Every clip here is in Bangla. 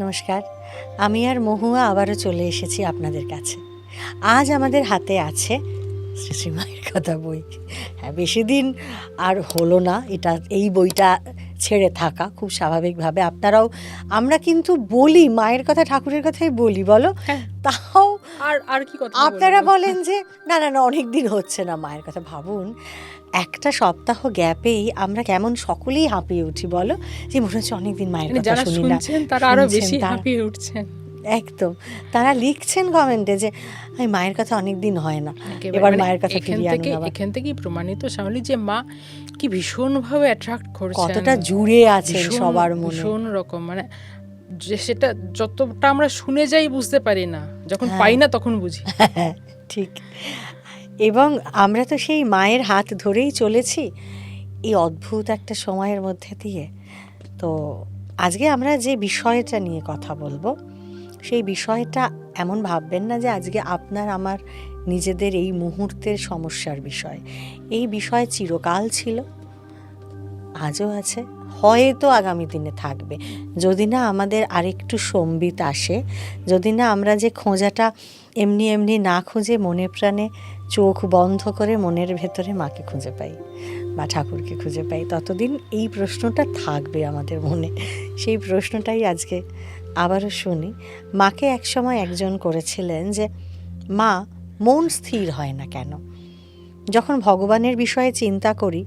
নমস্কার, আমি আর মহুয়া আবারও চলে এসেছি আপনাদের কাছে। আজ আমাদের হাতে আছে শ্রী শ্রী মায়ের কথা বই। হ্যাঁ, বেশি দিন আর হলো না এই বইটা ছেড়ে থাকা, খুব স্বাভাবিকভাবে। আপনারাও, আমরা কিন্তু বলি মায়ের কথা, ঠাকুরের কথাই বলি, বলো। তাও আর কি কথা আপনারা বলেন যে না না না অনেক দিন হচ্ছে না মায়ের কথা। ভাবুন, একটা সপ্তাহ গ্যাপেই আমরা কেমন সকলেই হাঁপিয়ে উঠি, বলো, যে মনে হচ্ছে অনেকদিন মায়ের কথা যারা শুনি না। শুনছেন তারা আরো বেশি হাঁপিয়ে উঠছেন। একদম, তারা লিখছেন কমেন্টে যে মায়ের কথা অনেক দিন হয় না, এবার মায়ের কথা ফিরিয়ে আনুন। এখান থেকেই প্রমাণিত শ্যামলী যে মা কি ভীষণভাবে অ্যাট্রাক্ট করছেন, কতটা জুড়ে আছেন সবার মনে, ভীষণ রকম। মানে যে সেটা যতটা আমরা শুনে যাই বুঝতে পারি না, যখন পাই না তখন বুঝি। ঠিক। এবং আমরা তো সেই মায়ের হাত ধরেই চলেছি এই অদ্ভুত একটা সময়ের মধ্যে দিয়ে। তো আজকে আমরা যে বিষয়টা নিয়ে কথা বলবো, সেই বিষয়টা এমন ভাববেন না যে আজকে আপনার আমার নিজেদের এই মুহূর্তের সমস্যার বিষয়। এই বিষয় চিরকাল ছিল, আজও আছে, হয়তো আগামী দিনে থাকবে, যদি না আমাদের আরেকটু সম্বিত আসে, যদি না আমরা যে খোঁজাটা এমনি এমনি না খুঁজে মনে প্রাণে চোখ বন্ধ করে মনের ভেতরে মাকে খুঁজে পাই বা ঠাকুরকে খুঁজে পাই, ততদিন এই প্রশ্নটা থাকবে আমাদের মনে। সেই প্রশ্নটাই আজকে আবারও শুনি। মাকে একসময় একজন করেছিলেন যে, মা, মন স্থির হয় না কেন? যখন ভগবানের বিষয়ে চিন্তা করি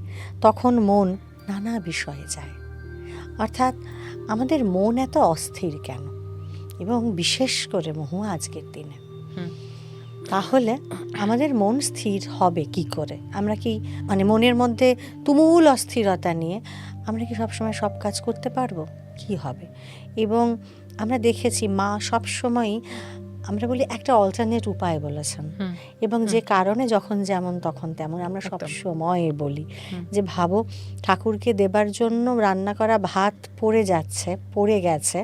তখন মন নানা বিষয়ে যায়। অর্থাৎ আমাদের মন এত অস্থির কেন, এবং বিশেষ করে মহু আজকের দিনে। তাহলে আমাদের মন স্থির হবে কি করে? আমরা কি মনের মধ্যে তুমুল অস্থিরতা নিয়ে আমরা কি সবসময় সব কাজ করতে পারবো? কি হবে? এবং আমরা দেখেছি মা সবসময়ই, আমরা বলি, একটা অল্টারনেট উপায় বলেছেন, এবং যে কারণে যখন যেমন তখন তেমন। আমরা সব সময় বলি যে ভাবো, ঠাকুরকে দেবার জন্য রান্না করা ভাত পড়ে গেছে,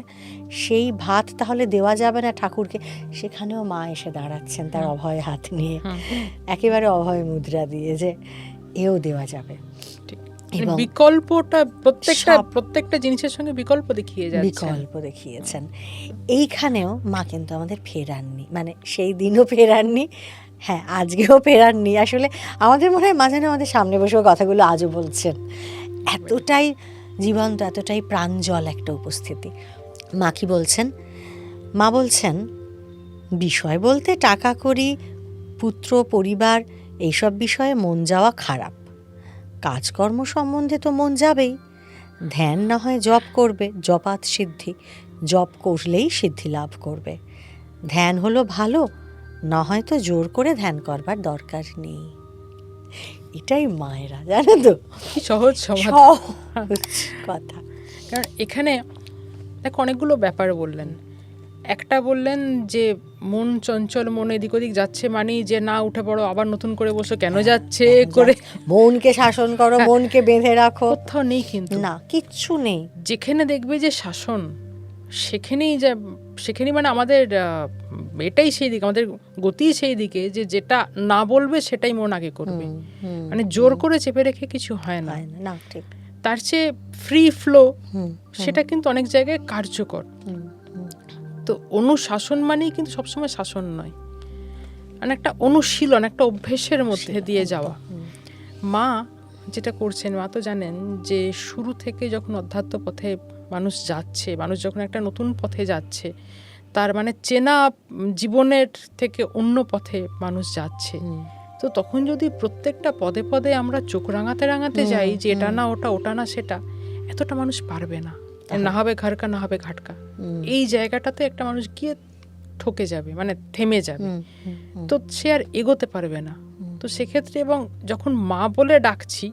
সেই ভাত তাহলে দেওয়া যাবে না ঠাকুরকে, সেখানেও মা এসে দাঁড়াচ্ছেন তার অভয় হাত নিয়ে, একেবারে অভয় মুদ্রা দিয়ে, যে এও দেওয়া যাবে। বিকল্পটা প্রত্যেকটা জিনিসের সঙ্গে বিকল্প দেখিয়েছেন। এইখানেও মা কিন্তু আমাদের ফেরাননি, সেই দিনও ফেরাননি, হ্যাঁ আজকেও ফেরাননি। আসলে আমাদের মনে হয় মাঝে আমাদের সামনে বসেও কথাগুলো আজও বলছেন। এতটাই জীবন্ত, এতটাই প্রাঞ্জল একটা উপস্থিতি। মা কি বলছেন? মা বলছেন, বিষয় বলতে টাকা কড়ি, পুত্র, পরিবার, এইসব বিষয়ে মন যাওয়া খারাপ। কাজকর্ম সম্বন্ধে তো মন যাবেই। ধ্যান না হয় জপ করবে, জপাত সিদ্ধি, জপ করলেই সিদ্ধি লাভ করবে। ধ্যান হলো ভালো, না হয় তো জোর করে ধ্যান করবার দরকার নেই। এটাই মায়েরা, জানো তো, সহজ কথা। কারণ এখানে দেখো অনেকগুলো ব্যাপার বললেন। একটা বললেন যে মন চঞ্চল, মন এদিক ওদিক যাচ্ছে, মানেই যে না উঠে পড়ো, আবার নতুন করে বসো, কেন যাচ্ছে করে মনকে শাসন করো, মনকে বেঁধে রাখো। কোথাও নেই, কিন্তু না, কিচ্ছু নেই। যেখানে দেখবে যে শাসন, সেখানেই আমাদের এটাই সেই দিকে, আমাদের গতি সেই দিকে, যে যেটা না বলবে সেটাই মন আগে করবে। জোর করে চেপে রেখে কিছু হয় না। ঠিক। তার চেয়ে ফ্রি ফ্লো, সেটা কিন্তু অনেক জায়গায় কার্যকর। তো অনুশাসন মানেই কিন্তু সবসময় শাসন নয়, একটা অনুশীলন, একটা অভ্যেসের মধ্যে দিয়ে যাওয়া। মা যেটা করছেন, মা তো জানেন যে শুরু থেকে যখন অধ্যাত্ম পথে মানুষ যাচ্ছে, মানুষ যখন একটা নতুন পথে যাচ্ছে, তার চেনা জীবনের থেকে অন্য পথে মানুষ যাচ্ছে, তো তখন যদি প্রত্যেকটা পদে পদে আমরা চোখ রাঙাতে যাই যে এটা না ওটা, ওটা না সেটা, এতটা মানুষ পারবে না। না হবে ঘরকা, না হবে ঘাটকা, এই জায়গাটাতে একটা মানুষ গিয়ে ঠকে যাবে, থেমে যাবে, তো সে আর এগোতে পারবে না। তো সেক্ষেত্রে, এবং যখন মা বলে ডাকছি,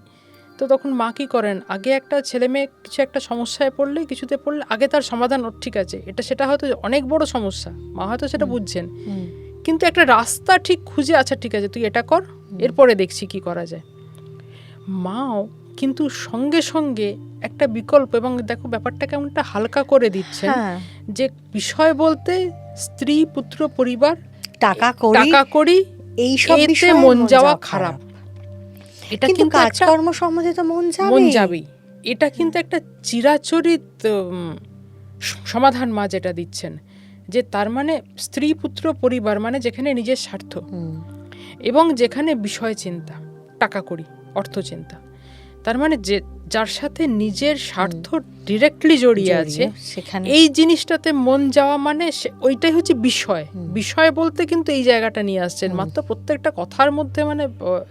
তো তখন মা কি করেন, আগে একটা ছেলে মেয়ে কিছু একটা সমস্যায় পড়লে, কিছুতে পড়লে, আগে তার সমাধান, ঠিক আছে এটা সেটা হয়তো অনেক বড় সমস্যা, মা হয়তো সেটা বুঝছেন, কিন্তু একটা রাস্তা ঠিক খুঁজে, আচ্ছা ঠিক আছে তুই এটা কর, এরপরে দেখছি কি করা যায়। মাও কিন্তু সঙ্গে সঙ্গে একটা বিকল্প, এবং দেখো ব্যাপারটা কেমন একটা হালকা করে দিচ্ছেন, যে বিষয় বলতে স্ত্রী, পুত্র, পরিবার, টাকা কড়ি, এইসব বিষয়ে মন যাওয়া খারাপ। এটা কিন্তু কাজকর্ম সম্বন্ধে তো মন যাবেই। এটা কিন্তু একটা চিরাচরিত সমাধান মা যেটা দিচ্ছেন, যে তার মানে স্ত্রী পুত্র পরিবার মানে যেখানে নিজের স্বার্থ এবং যেখানে বিষয় চিন্তা, টাকা কড়ি, অর্থ চিন্তা, তার মানে যে যার সাথে নিজের স্বার্থ ডিরেক্টলি জড়িয়ে আছে, সেখানে এই জিনিসটাতে মন যাওয়া মানে ওইটাই হচ্ছে বিষয়। বিষয় বলতে কিন্তু এই জায়গাটা নিয়ে আসছেন, মাত্র প্রত্যেকটা কথার মধ্যে মানে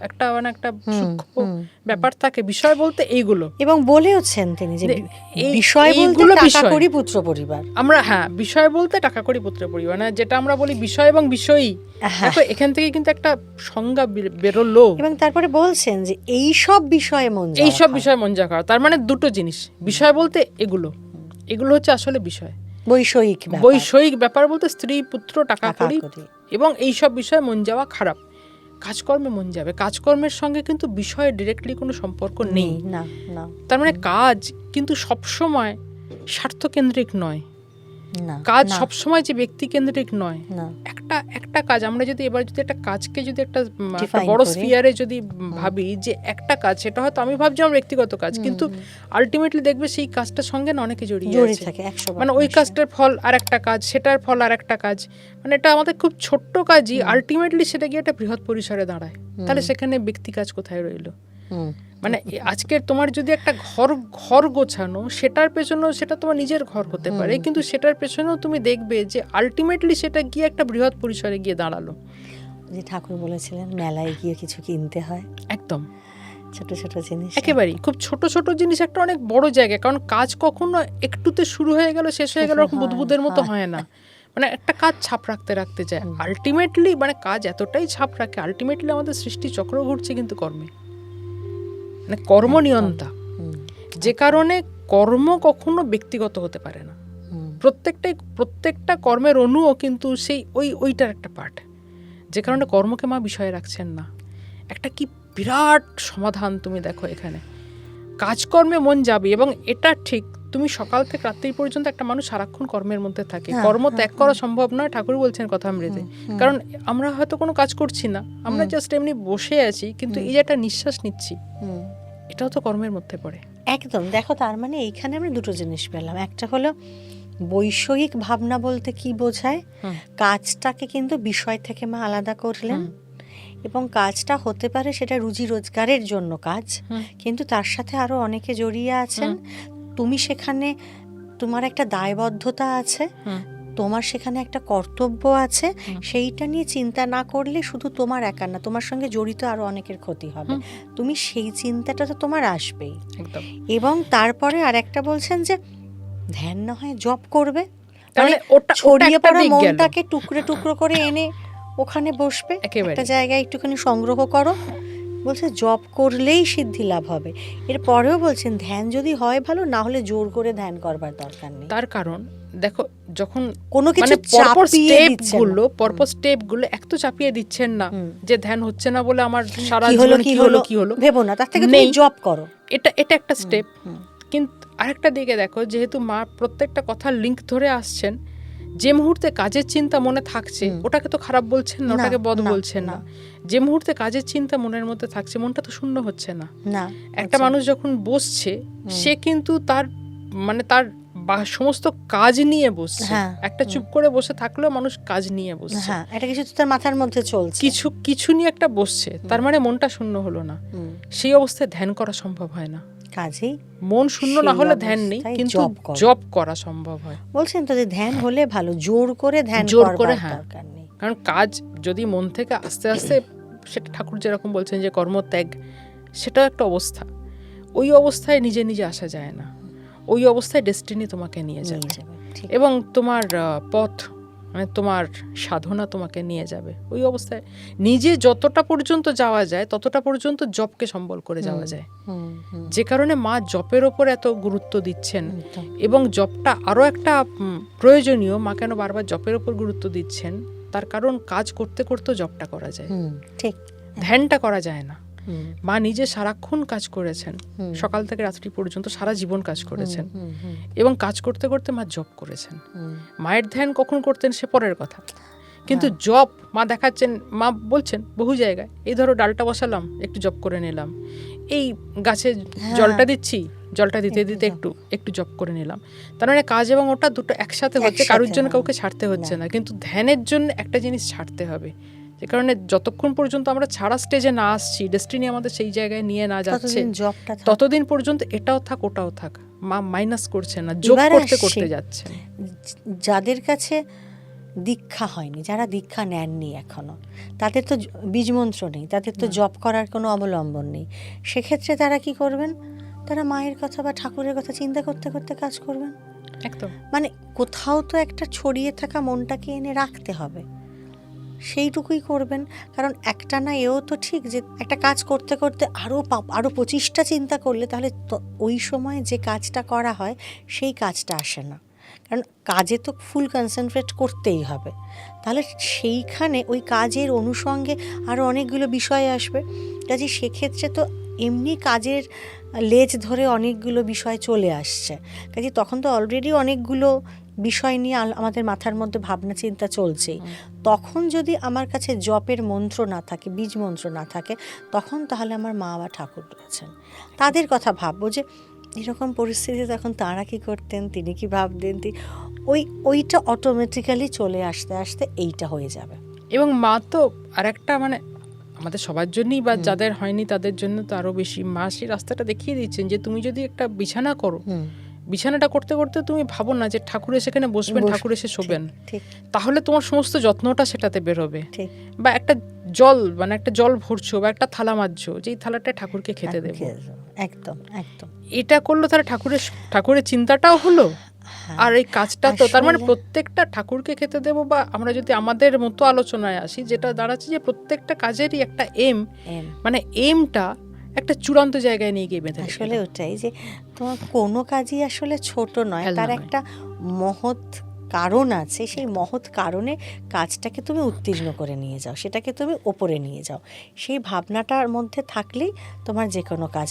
একটা সূক্ষ্ম ব্যাপার থাকে। বিষয় বলতে এইগুলো, এবং বলেওছেন তিনি যে এই বিষয় বলতে এইগুলো টাকা বিষয়। কড়ি পুত্র পরিবার। আমরা বিষয় বলতে টাকা কড়ি পুত্র পরিবার, না যেটা আমরা বলি বিষয় এবং বিষয়ী। দেখো এখান থেকে কিন্তু একটা সংজ্ঞা বেরোলো। এবং তারপরে বলছেন যে এই সব বিষয়ে মন যাওয়া, এই সব বিষয় মন যা করা, তার মানে দুটো জিনিস। বিষয় বলতে এগুলো হচ্ছে আসলে বিষয়, বৈষয়িক ব্যাপার বলতে স্ত্রী পুত্র টাকা কড়ি, এবং এই সব বিষয়ে মন যাওয়া খারাপ। কাজকর্মে মন যাবে, কাজকর্মের সঙ্গে কিন্তু বিষয়ে ডিরেক্টলি কোনো সম্পর্ক নেই। তার মানে কাজ কিন্তু সবসময় স্বার্থকেন্দ্রিক নয়, কাজ সবসময় যে ব্যক্তি কেন্দ্রিক নয়। একটা কাজ আমরা যদি এবার যদি একটা কাজকে যদি একটা বড় স্ফিয়ারে যদি ভাবি যে একটা কাজ, সেটা হয়তো আমি ভাবছি আমার ব্যক্তিগত কাজ, কিন্তু আলটিমেটলি দেখবে সেই কাজটার সঙ্গে না অনেকে জড়িয়ে থাকে। মানে ওই কাজটার ফল আর একটা কাজ, সেটার ফল আর একটা কাজ, মানে এটা আমাদের খুব ছোট্ট কাজই আলটিমেটলি সেটা গিয়ে একটা বৃহৎ পরিসরে দাঁড়ায়। তাহলে সেখানে ব্যক্তি কাজ কোথায় রইল? মানে আজকের তোমার যদি একটা ঘর গোছানো, সেটার পেছনেও সেটা তোমার নিজের ঘর হতে পারে, কিন্তু সেটার পেছনেও তুমি দেখবে যে আলটিমেটলি সেটা গিয়ে একটা বৃহৎ পরিসরে গিয়ে দাঁড়ালো। যে ঠাকুর বলেছিলেন মেলায় গিয়ে কিছু কিনতে হয়, একদম ছোট ছোট জিনিস, একেবারেই খুব ছোট ছোট জিনিস একটা অনেক বড় জায়গায়। কারণ কাজ কখনো একটুতে শুরু হয়ে গেল শেষ হয়ে গেল এরকম বুদবুদের মতো হয় না। মানে একটা কাজ ছাপ রাখতে যায় আলটিমেটলি, মানে কাজ এতটাই ছাপ রাখে, আলটিমেটলি আমাদের সৃষ্টি চক্র ঘুরছে কিন্তু কর্মে, মানে কর্মনিয়ন্তা। যে কারণে কর্ম কখনো ব্যক্তিগত হতে পারে না। প্রত্যেকটা কর্মের অনুও কিন্তু সেই ওইটার একটা পার্ট। যে কারণে কর্মকে মা বিষয়ে রাখছেন না। একটা কি বিরাট সমাধান তুমি দেখো এখানে, কাজকর্মে মন যাবে। এবং এটা ঠিক, তুমি সকাল থেকে রাত্রি পর্যন্ত একটা মানুষ সারাক্ষণ কর্মের মধ্যে থাকে, কর্ম ত্যাগ করা সম্ভব নয়। ঠাকুর বলছেন কথামৃতে, কারণ আমরা হয়তো কোনো কাজ করছি না, আমরা জাস্ট এমনি বসে আছি, কিন্তু এই যে একটা নিঃশ্বাস নিচ্ছি, এটাও তো কর্মের মধ্যে পড়ে। একদম। দেখো তার মানে এইখানে আমরা দুটো জিনিস পেলাম। একটা হলো বৈষয়িক ভাবনা বলতে কি বোঝায়, কাজটাকে কিন্তু বিষয় থেকে মা আলাদা করলেন, এবং কাজটা হতে পারে সেটা রুজি রোজগারের জন্য কাজ, কিন্তু তার সাথে আরো অনেকে জড়িয়ে আছেন। তুমি সেখানে তোমার একটা দায়বদ্ধতা আছে, তোমার সেখানে একটা কর্তব্য আছে, সেইটা নিয়ে চিন্তা না করলে শুধু তোমার একা না, তোমার সঙ্গে জড়িত আরো অনেকের ক্ষতি হবে। তুমি সেই চিন্তাটা তো তোমার আসবেই। এবং তারপরে আর একটা বলছেন যে ধ্যান না হয় জপ করবে, মানে ছড়িয়ে পড়া মনটাকে টুকরো টুকরো করে এনে ওখানে বসবে, একটা জায়গায় একটুখানি সংগ্রহ করো। বলছে জপ করলেই সিদ্ধি লাভ হবে। এরপরেও বলছেন ধ্যান যদি হয় ভালো, না হলে জোর করে ধ্যান করবার দরকার নেই। তার কারণ দেখো, যখন কোনো কিছু পরপর স্টেপগুলো এক তো চাপিয়ে দিচ্ছেন না, যে ধ্যান হচ্ছে না বলে আমার সারা জীবন কি হলো ভেবো না, তার থেকে তুমি জপ করো, এটা একটা স্টেপ। কিন্তু আরেকটা দিকে দেখো, যেহেতু মা প্রত্যেকটা কথার লিঙ্ক ধরে আসছেন, যে মুহূর্তে কাজের চিন্তা মনে থাকছে ওটাকে তো খারাপ বলছেন না, ওটাকে বদ বলছেন না। যে মুহূর্তে কাজের চিন্তা মনের মধ্যে থাকছে, মনটা তো শূন্য হচ্ছে না। একটা মানুষ যখন বসছে, সে কিন্তু তার সমস্ত কাজ নিয়ে বসছে। একটা চুপ করে বসে থাকলেও মানুষ কাজ নিয়ে বসছে, এটা কিছু তার মাথার মধ্যে চলছে, কিছু নিয়ে একটা বসছে, তার মানে মনটা শূন্য হলো না। সেই অবস্থায় ধ্যান করা সম্ভব হয় না। কাজেই মন শূন্য না হলে ধ্যান নেই, কিন্তু জপ করা সম্ভব হয়। বলছেন তো যে ধ্যান হলে ভালো, জোর করে ধ্যান করবার দরকার নেই। কারণ কাজ যদি মন থেকে আস্তে আস্তে, সেটা ঠাকুর যেরকম বলছেন যে কর্মত্যাগ, সেটা একটা অবস্থা। ওই অবস্থায় নিজে নিজে আসা যায় না, ওই অবস্থায় ডেস্টিনি তোমাকে নিয়ে যাবে, এবং তোমার পথ, মানে তোমার সাধনা তোমাকে নিয়ে যাবে ওই অবস্থায়। নিজে যতটা পর্যন্ত যাওয়া যায় ততটা পর্যন্ত জপকে সম্বল করে যাওয়া যায়। যে কারণে মা জপের ওপর এত গুরুত্ব দিচ্ছেন, এবং জপটা আরো একটা প্রয়োজনীয়। মা কেন বারবার জপের ওপর গুরুত্ব দিচ্ছেন, তার কারণ কাজ করতে করতেও জপটা করা যায়, ঠিক ধ্যানটা করা যায় না। মা নিজে সারাক্ষণ কাজ করেছেন, সকাল থেকে রাত্রি পর্যন্ত সারা জীবন কাজ করেছেন, এবং কাজ করতে করতে মা জপ করেছেন। মায়ের ধ্যান কখন করতেন সে পরের কথা, কিন্তু জপ মা দেখাচ্ছেন, মা বলছেন বহু জায়গায়, এই ধরো ডালটা বসালাম, একটু জপ করে নিলাম, এই গাছে জলটা দিচ্ছি, জলটা দিতে দিতে একটু একটু জপ করে নিলাম। তার মানে কাজ এবং ওটা দুটো একসাথে হচ্ছে, কারোর জন্য কাউকে ছাড়তে হচ্ছে না। কিন্তু ধ্যানের জন্য একটা জিনিস ছাড়তে হবে, যে কারণে যতক্ষণ পর্যন্ত আমরা ছাড়া স্টেজে না আসছি, ডেস্টিনি আমাদের সেই জায়গায় নিয়ে না যাচ্ছে, ততদিন পর্যন্ত এটাও থাক ওটাও থাক, মা মাইনাস করছে না, যোগ করতে করতে যাচ্ছে। যাদের কাছে দীক্ষা হয়নি, যারা দীক্ষা নেননি এখনো, তাদের তো বীজমন্ত্র নেই, তাদের তো জপ করার কোনো অবলম্বন নেই। সেক্ষেত্রে তারা কি করবেন? তারা মায়ের কথা বা ঠাকুরের কথা চিন্তা করতে করতে কাজ করবেন। একদম, মানে কোথাও তো একটা ছড়িয়ে থাকা মনটাকে এনে রাখতে হবে, সেইটুকুই করবেন। কারণ একটা না, এও তো ঠিক যে একটা কাজ করতে করতে আরও 25টা চিন্তা করলে তাহলে ওই সময় যে কাজটা করা হয় সেই কাজটা আসে না। কারণ কাজে তো ফুল কনসেন্ট্রেট করতেই হবে, তাহলে সেইখানে ওই কাজের অনুষঙ্গে আরও অনেকগুলো বিষয় আসবে। কাজে সেক্ষেত্রে তো এমনি কাজের লেজ ধরে অনেকগুলো বিষয় চলে আসছে, কাজে তখন তো অলরেডি অনেকগুলো বিষয় নিয়ে আমাদের মাথার মধ্যে ভাবনা চিন্তা চলছেই। তখন যদি আমার কাছে জপের মন্ত্র না থাকে, বীজ মন্ত্র না থাকে, তখন তাহলে আমার মা বা ঠাকুর রয়েছেন, তাদের কথা ভাববো যে এরকম পরিস্থিতি তখন তাঁরা কী করতেন, তিনি কি ভাবতেন, ওইটা অটোমেটিক্যালি চলে আসতে আসতে এইটা হয়ে যাবে। এবং মা তো আর একটা মানে আমাদের সবার জন্যই বা যাদের হয়নি তাদের জন্য তো আরো বেশি, মা সেই রাস্তাটা দেখিয়ে দিচ্ছেন যে তুমি যদি একটা বিছানা করো, বিছানাটা করতে করতে তুমি ভাবো না যে ঠাকুর সেখানে বসবেন, ঠাকুর এসে শোবেন, তাহলে তোমার সমস্ত যত্নটা সেটাতে বেরোবে। বা একটা জল মানে একটা জল ভরছো বা একটা থালা মাজছো, যেই থালাটা ঠাকুরকে খেতে দেবো, একদম একদম এটা করলো তাহলে ঠাকুরের চিন্তাটাও হলো, আর এই কাজটা তো তার মানে প্রত্যেকটা ঠাকুরকে খেতে দেবো। বা আমরা যদি আমাদের মতো আলোচনায় আসি, যেটা দাঁড়াচ্ছে যে প্রত্যেকটা কাজেরই একটা মানে এমটা একটা চূড়ান্ত জায়গায় নিয়ে গিয়ে বেঁধে। আসলে ওটাই যে তোমার কোনো কাজই আসলে ছোট নয়, তার একটা মহৎ কারণ আছে, সেই মহৎ কারণে কাজটাকে তুমি উত্তীর্ণ করে নিয়ে যাও, সেটাকে তুমি ওপরে নিয়ে যাও, সেই ভাবনাটার মধ্যে থাকলেই তোমার যে কোনো কাজ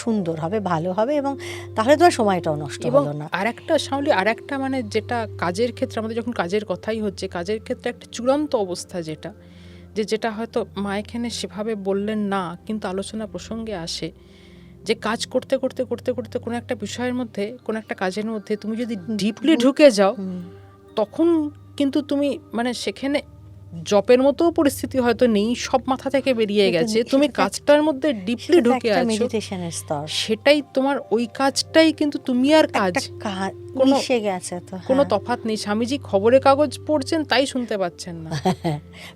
সুন্দর হবে, ভালো হবে, এবং তাহলে তোমার সময়টাও নষ্ট হলো না। আর একটা শাওলি, আর একটা মানে যেটা কাজের ক্ষেত্রে, আমাদের যখন কাজের কথাই হচ্ছে, কাজের ক্ষেত্রে একটা চূড়ান্ত অবস্থা যেটা হয়তো মা এখানে সেভাবে বললেন না, কিন্তু আলোচনা প্রসঙ্গে আসে, যে কাজ করতে করতে করতে করতে কোনো একটা বিষয়ের মধ্যে, কোনো একটা কাজের মধ্যে তুমি যদি ডিপলি ঢুকে যাও, তখন কিন্তু তুমি মানে সেখানে জপের মতো পরিস্থিতি হয়তো নেই, সব মাথা থেকে বেরিয়ে গেছে, তুমি কাজটার মধ্যে ডিপলি ঢুকে আছো, সেটাই তোমার ওই কাজটাই কিন্তু তুমি আর কাজ মিশে গেছে, তো কোনো তফাৎ নেই। স্বামীজি খবরের কাগজ পড়ছেন তাই শুনতে পাচ্ছেন না,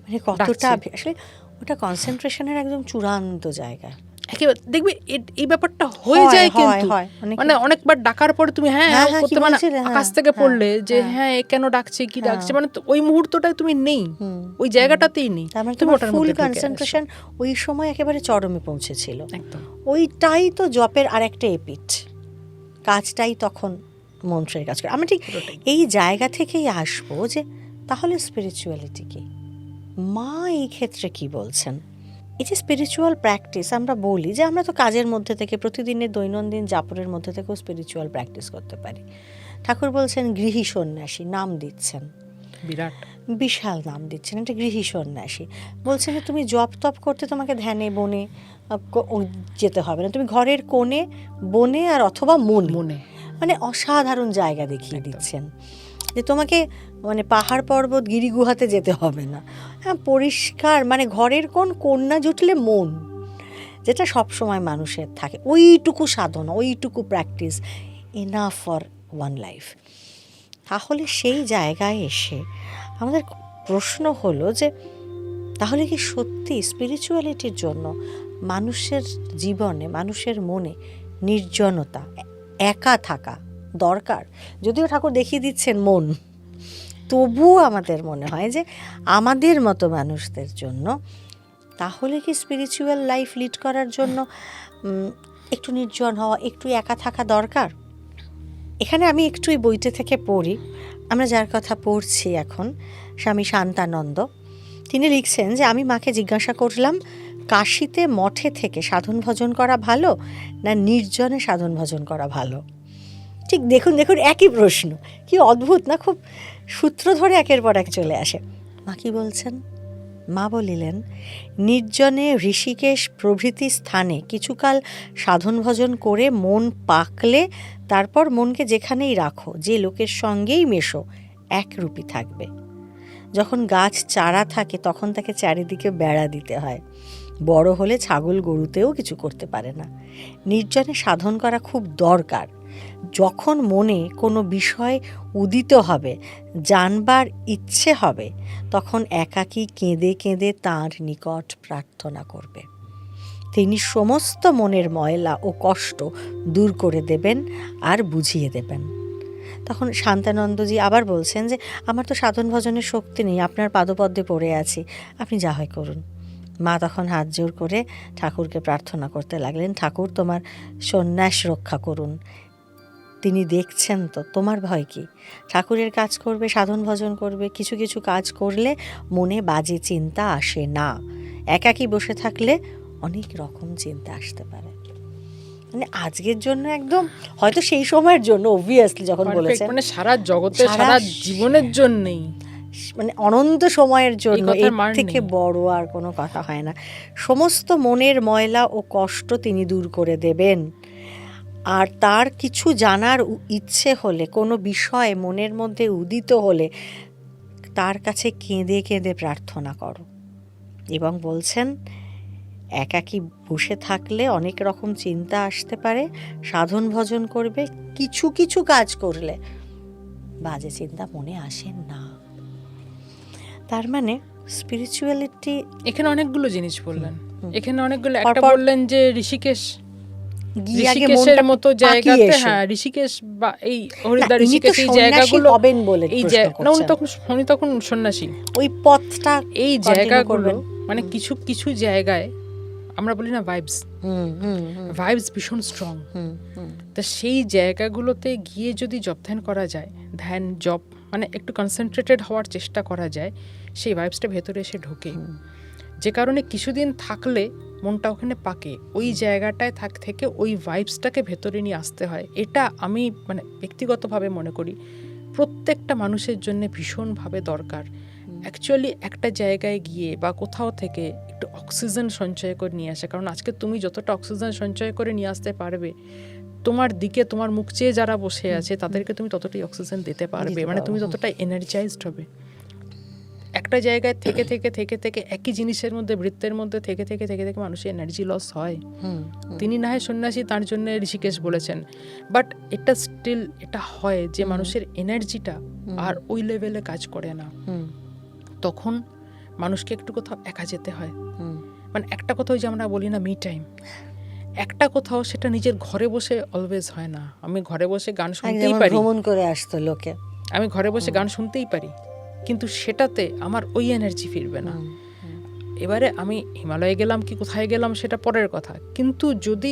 মানে কতটা আসলে ওটা কনসেন্ট্রেশনের একদম চূড়ান্ত জায়গা। দেখবে এই ব্যাপারটা হয়ে যায়, কিন্তু মানে অনেকবার ডাকার পরে তুমি করতে মানে আকাশ থেকে পড়লে যে হ্যাঁ কেন ডাকছে, কি ডাকছে, মানে ওই মুহূর্তটাই তুমি নেই, ওই জায়গাটাতেই নেই, তুমি ফুল কনসেন্ট্রেশন ওই সময় একেবারে চরমে পৌঁছেছিল। ওইটাই তো জপের আরেকটা এপিট, কাজটাই তখন মন্ত্রের কাজ করে। আমরা ঠিক এই জায়গা থেকেই আসবো যে তাহলে স্পিরিচুয়ালিটি কি, মা এই ক্ষেত্রে কি বলছেন। এই যে স্পিরিচুয়াল প্র্যাকটিস আমরা বলি যে আমরা তো কাজের মধ্যে থেকে, প্রতিদিনের দৈনন্দিন যাপনের মধ্যে থেকেও স্পিরিচুয়াল প্র্যাকটিস করতে পারি। ঠাকুর বলছেন গৃহী সন্ন্যাসী, নাম দিচ্ছেন, বিশাল নাম দিচ্ছেন, এটা গৃহী সন্ন্যাসী। বলছেন যে তুমি জপ তপ করতে তোমাকে ধ্যানে বনে যেতে হবে না, তুমি ঘরের কোণে, বনে আর অথবা মনে, মানে অসাধারণ জায়গা দেখিয়ে দিচ্ছেন যে তোমাকে মানে পাহাড় পর্বত গিরি গুহাতে যেতে হবে না, হ্যাঁ পরিষ্কার মানে ঘরের কোণ না জুটলে মন, যেটা সবসময় মানুষের থাকে, ওইটুকু সাধনা, ওইটুকু practice enough for one life. তাহলে সেই জায়গায় এসে আমাদের প্রশ্ন হলো যে তাহলে কি সত্যি স্পিরিচুয়ালিটির জন্য মানুষের জীবনে, মানুষের মনে নির্জনতা, একা থাকা দরকার? যদিও ঠাকুর দেখিয়ে দিচ্ছেন মন, তবুও আমাদের মনে হয় যে আমাদের মতো মানুষদের জন্য তাহলে কি স্পিরিচুয়াল লাইফ লিড করার জন্য একটু নির্জন হওয়া, একটু একা থাকা দরকার? এখানে আমি একটু এই বইটা থেকে পড়ি, আমরা যার কথা পড়ছি এখন, স্বামী শান্তানন্দ, তিনি লিখছেন যে আমি মাকে জিজ্ঞাসা করলাম, কাশীতে মঠে থেকে সাধন ভজন করা ভালো না নির্জনে সাধন ভজন করা ভালো? ঠিক দেখুন একই প্রশ্ন, কি অদ্ভুত না, খুব সূত্র ধরে একের পর এক চলে আসে। মা কি বলছেন? মা বলিলেন, নির্জনে ঋষিকেশ প্রভৃতি স্থানে কিছুকাল সাধন ভজন করে মন পাকলে তারপর মনকে যেখানেই রাখো, যে লোকের সঙ্গেই মেশো, একরূপই থাকবে। যখন গাছ চারা থাকে তখন তাকে চারিদিকে বেড়া দিতে হয়। বড় হলে ছাগল গরুতেও কিছু করতে পারে না। নির্জনে সাধন করা খুব দরকার। যখন মনে কোনো বিষয় উদিত হবে, জানবার ইচ্ছে হবে, তখন একাকী কেঁদে কেঁদে তাঁর নিকট প্রার্থনা করবে। তিনি সমস্ত মনের ময়লা ও কষ্ট দূর করে দেবেন আর বুঝিয়ে দেবেন। তখন শান্তানন্দজি আবার বলছেন যে, আমার তো সাধন ভজনের শক্তি নেই, আপনার পাদপদ্মে পড়ে আছি, আপনি যা হয় করুন। মা তখন হাত জোর করে ঠাকুরকে প্রার্থনা করতে লাগলেন, ঠাকুর তোমার সন্ন্যাস রক্ষা করুন। তিনি দেখছেন তো, তোমার ভয় কি? ঠাকুরের কাজ করবে, সাধন ভজন করবে, কিছু কিছু কাজ করলে মনে বাজে চিন্তা আসে না। একাকী বসে থাকলে অনেক রকম চিন্তা আসতে পারে। মানে আজকের জন্য একদম, হয়তো সেই সময়ের জন্য অবভিয়াসলি যখন বলেছেন, মানে সারা জগতে সারা জীবনের জন্যই, মানে অনন্ত সময়ের জন্য, এর থেকে বড় আর কোনো কথা হয় না। সমস্ত মনের ময়লা ও কষ্ট তিনি দূর করে দেবেন। আর তার কিছু জানার ইচ্ছে হলে, কোনো বিষয় মনের মধ্যে উদিত হলে তার কাছে কেঁদে কেঁদে প্রার্থনা করো। এবং বলছেন, একাকী বসে থাকলে অনেক রকম চিন্তা আসতে পারে, সাধন ভজন করবে, কিছু কিছু কাজ করলে বাজে চিন্তা মনে আসে না। তার মানে স্পিরিচুয়ালিটি, এখানে অনেকগুলো জিনিস বললেন, এখানে অনেকগুলো, একটা বললেন যে ঋষিকেশের মতো জায়গাতে, হ্যাঁ ঋষিকেশ বা এই হরিদ্বার, ঋষিকেশ, এই জায়গাগুলো, উনি তখন সন্ন্যাসী, ওই পথটা, এই জায়গাগুলো মানে কিছু কিছু জায়গায় আমরা বলি না ভাইবস ভীষণ স্ট্রং। তা সেই জায়গাগুলোতে গিয়ে যদি জপ ধ্যান করা যায়, ধ্যান জপ মানে একটু কনসেন্ট্রেটেড হওয়ার চেষ্টা করা যায়, সেই ভাইবসটা ভেতরে এসে ঢোকে। যে কারণে কিছুদিন থাকলে মনটা ওখানে পাকে, ওই জায়গাটায় থেকে ওই ভাইবসটাকে ভেতরে নিয়ে আসতে হয়। এটা আমি মানে ব্যক্তিগতভাবে মনে করি প্রত্যেকটা মানুষের জন্য ভীষণভাবে দরকার। অ্যাকচুয়ালি একটা জায়গায় গিয়ে বা কোথাও থেকে একটু অক্সিজেন সঞ্চয় করে নিয়ে আসে, কারণ আজকে তুমি যতটা অক্সিজেন সঞ্চয় করে নিয়ে আসতে পারবে, তোমার দিকে তোমার মুখ চেয়ে যারা বসে আছে তাদেরকে তুমি ততটাই অক্সিজেন দিতে পারবে, মানে তুমি ততটাই এনার্জাইজড হবে। একটা জায়গায় থেকে থেকে থেকে থেকে একই জিনিসের মধ্যে, বৃত্তের মধ্যে থেকে থেকে থেকে থেকে মানুষের এনার্জি লস হয়। তিনি না হয় সন্ন্যাসী, তার জন্য ঋষিকেশ বলেছেন, বাট এটা স্টিল এটা হয় যে মানুষের এনার্জিটা আর ওই লেভেলে কাজ করে না। তখন মানুষকে একটু কোথাও একা যেতে হয়। মানে একটা কোথাও যে আমরা বলি না মি টাইম, একটা কোথাও সেটা নিজের ঘরে বসে অলওয়েজ হয় না। আমি ঘরে বসে গান শুনতেই পারি, ভ্রমণ করে আসতো লোকে, আমি ঘরে বসে গান শুনতেই পারি, কিন্তু সেটাতে আমার ওই এনার্জি ফিরবে না। এবারে আমি হিমালয়ে গেলাম কি কোথায় গেলাম সেটা পরের কথা, কিন্তু যদি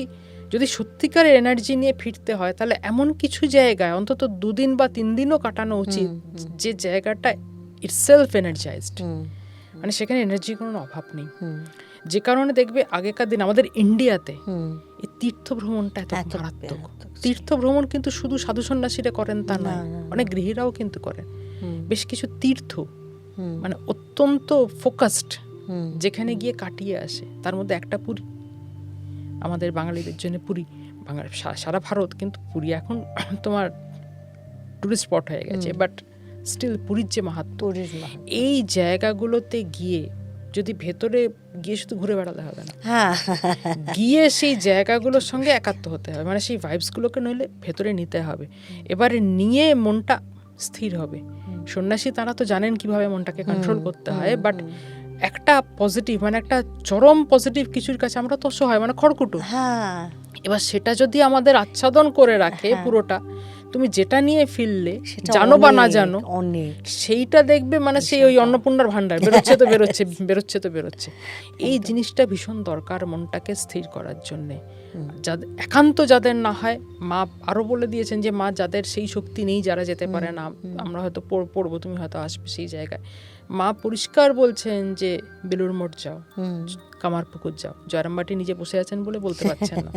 যদি সত্যিকারের এনার্জি নিয়ে ফিরতে হয় তাহলে এমন কিছু জায়গায় অন্তত 2 দিন বা 3 দিনও কাটানো উচিত যে জায়গাটা ইটসেলফ এনার্জাইজড, মানে সেখানে এনার্জির কোনো অভাব নেই। যে কারণে দেখবে আগেকার দিন আমাদের ইন্ডিয়াতে এই তীর্থ ভ্রমণটা এত মারাত্মক। তীর্থ ভ্রমণ কিন্তু শুধু সাধু সন্ন্যাসীরা করেন তা নয়, অনেক গৃহীরাও কিন্তু করেন। বেশ কিছু তীর্থ মানে অত্যন্ত ফোকাসড, যেখানে গিয়ে কাটিয়ে আসে। তার মধ্যে একটা পুরী, আমাদের বাঙালিদের জন্য পুরী, সারা ভারত কিন্তু পুরী এখন তোমার টুরিস্ট স্পট হয়ে গেছে, বাট স্টিল পুরীর যে মাহাত্ম্য, এই জায়গাগুলোতে গিয়ে যদি ভেতরে গিয়ে শুধু ঘুরে বেড়াতে হবে না, গিয়ে সেই জায়গাগুলোর সঙ্গে একাত্ম হতে হবে, মানে সেই ভাইবসগুলোকে নইলে ভেতরে নিতে হবে। এবারে নিয়ে মনটা স্থির হবে। সন্ন্যাসী তারা তো জানেন কিভাবে মনটাকে কন্ট্রোল করতে হয়, বাট একটা পজিটিভ মানে একটা চরম পজিটিভ কিছুর কাছে আমরা তো অসহায়, মানে খড়কুটো। এবার সেটা যদি আমাদের আচ্ছাদন করে রাখে পুরোটা, তুমি যেটা নিয়ে ফিরলে জানো বা না জানো, সেইটা দেখবে মানে সেই ওই অন্নপূর্ণার ভান্ডার বেরোচ্ছে তো বেরোচ্ছে, বেরোচ্ছে তো বেরোচ্ছে। এই জিনিসটা ভীষণ দরকার মনটাকে স্থির করার জন্যে। যাদের একান্ত যাদের না হয়, মা আরও বলে দিয়েছেন যে মা যাদের সেই শক্তি নেই, যারা যেতে পারে না, আমরা হয়তো পড়বো, তুমি হয়তো আসবে সেই জায়গায়, মা পরিষ্কার বলছেন যে বেলুড় মঠ যাও, কামারপুকুর যাও। জয়রামবাটি নিজে বসে আছেন বলে বলতে পারছেন না,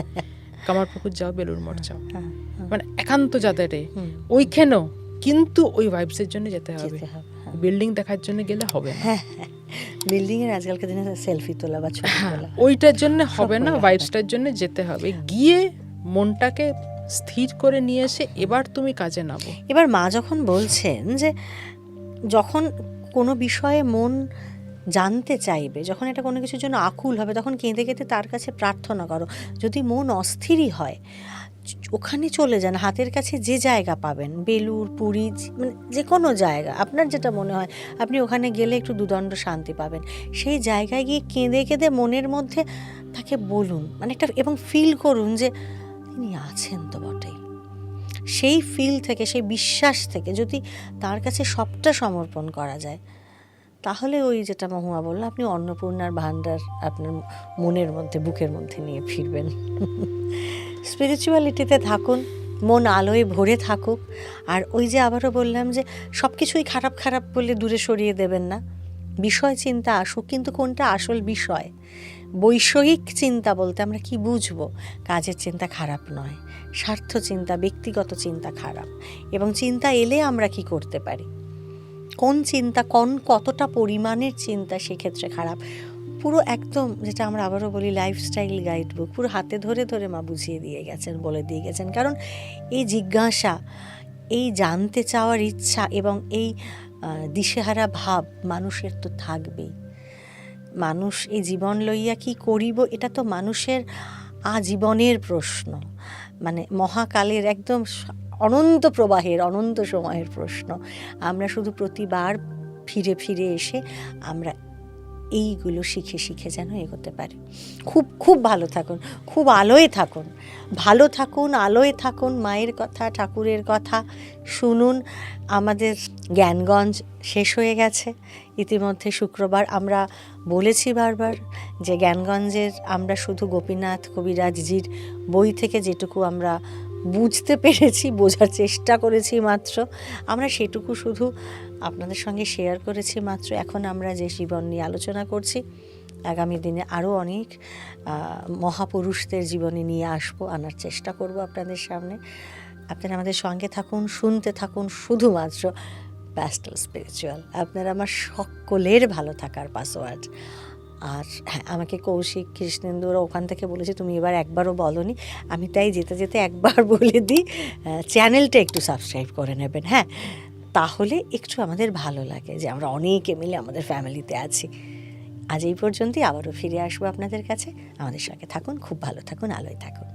কামারপুকুর যাও, বেলুড় মঠ যাও, মানে একান্ত যাদের ওইখানেও কিন্তু ওই ভাইবসের জন্য যেতে হবে। বিল্ডিং দেখার জন্য গেলে হবে না। বিল্ডিং এর আজকালকার দিনে সেলফি তোলা বা ছবি তোলা ওইটার জন্য হবে না, করলে হবে ভাইবসটার জন্য যেতে হবে, গিয়ে মনটাকে স্থির করে নিয়ে এসে এবার তুমি কাজে নামো। এবার মা যখন বলছেন যে যখন কোনো বিষয়ে মন জানতে চাইবে, যখন এটা কোনো কিছুর জন্য আকুল হবে, তখন কেঁদে কেঁদে তার কাছে প্রার্থনা করো। যদি মন অস্থিরই হয়, ওখানে চলে যান, হাতের কাছে যে জায়গা পাবেন, বেলুর, পুরী, মানে যে কোনো জায়গা আপনার যেটা মনে হয় আপনি ওখানে গেলে একটু দুদণ্ড শান্তি পাবেন, সেই জায়গায় গিয়ে কেঁদে কেঁদে মনের মধ্যে তাকে বলুন, মানে একটা, এবং ফিল করুন যে তিনি আছেন তো বটেই। সেই ফিল থেকে, সেই বিশ্বাস থেকে যদি তার কাছে সবটা সমর্পণ করা যায়, তাহলে ওই যেটা মহুয়া বলল, আপনি অন্নপূর্ণার ভাণ্ডার আপনার মনের মধ্যে, বুকের মধ্যে নিয়ে ফিরবেন। স্পিরিচুয়ালিটিতে থাকুন, মন আলোয় ভরে থাকুক। আর ওই যে আবারও বললাম যে সব কিছুই খারাপ খারাপ বলে দূরে সরিয়ে দেবেন না, বিষয় চিন্তা আসুক, কিন্তু কোনটা আসল বিষয়। বৈষয়িক চিন্তা বলতে আমরা কি বুঝবো? কাজের চিন্তা খারাপ নয়, স্বার্থ চিন্তা, ব্যক্তিগত চিন্তা খারাপ। এবং চিন্তা এলে আমরা কি করতে পারি, কোন চিন্তা, কতটা পরিমাণের চিন্তা সেক্ষেত্রে খারাপ, পুরো একদম, যেটা আমরা আবারও বলি, লাইফস্টাইল গাইড বুক পুরো হাতে ধরে ধরে মা বুঝিয়ে দিয়ে গেছেন, বলে দিয়ে গেছেন। কারণ এই জিজ্ঞাসা, এই জানতে চাওয়ার ইচ্ছা এবং এই দিশেহারা ভাব মানুষের তো থাকবেই। মানুষ এই জীবন লইয়া কি করিব, এটা তো মানুষের আজীবনের প্রশ্ন, মানে মহাকালের একদম অনন্ত প্রবাহের, অনন্ত সময়ের প্রশ্ন। আমরা শুধু প্রতিবার ফিরে ফিরে এসে আমরা এইগুলো শিখে শিখে যেন এগোতে পারি। খুব খুব ভালো থাকুন, খুব আলোয় থাকুন, ভালো থাকুন, আলোয় থাকুন। মায়ের কথা, ঠাকুরের কথা শুনুন। আমাদের জ্ঞানগঞ্জ শেষ হয়ে গেছে ইতিমধ্যে। শুক্রবার আমরা বলেছি বারবার যে জ্ঞানগঞ্জের আমরা শুধু গোপীনাথ কবিরাজজির বই থেকে যেটুকু আমরা বুঝতে পেরেছি, বোঝার চেষ্টা করেছি মাত্র, আমরা সেটুকু শুধু আপনাদের সঙ্গে শেয়ার করেছি মাত্র। এখন আমরা যে জীবন নিয়ে আলোচনা করছি, আগামী দিনে আরও অনেক মহাপুরুষদের জীবনী নিয়ে আসবো, আনার চেষ্টা করব আপনাদের সামনে। আপনারা আমাদের সঙ্গে থাকুন, শুনতে থাকুন শুধুমাত্র প্যাস্টেল স্পিরিচুয়াল। আপনারা আমার সকলের ভালো থাকার পাসওয়ার্ড। আর হ্যাঁ, আমাকে কৌশিক, কৃষ্ণেন্দু ওরা ওখান থেকে বলেছে তুমি এবার একবারও বলনি, আমি তাই যেতে যেতে একবার বলে দিই, চ্যানেলটা একটু সাবস্ক্রাইব করে নেবেন। হ্যাঁ, তাহলে একটু আমাদের ভালো লাগে যে আমরা অনেকে মিলে আমাদের ফ্যামিলিতে আছি। আজ এই পর্যন্তই, আবারও ফিরে আসবো আপনাদের কাছে। আমাদের সঙ্গে থাকুন, খুব ভালো থাকুন, আলোয় থাকুন।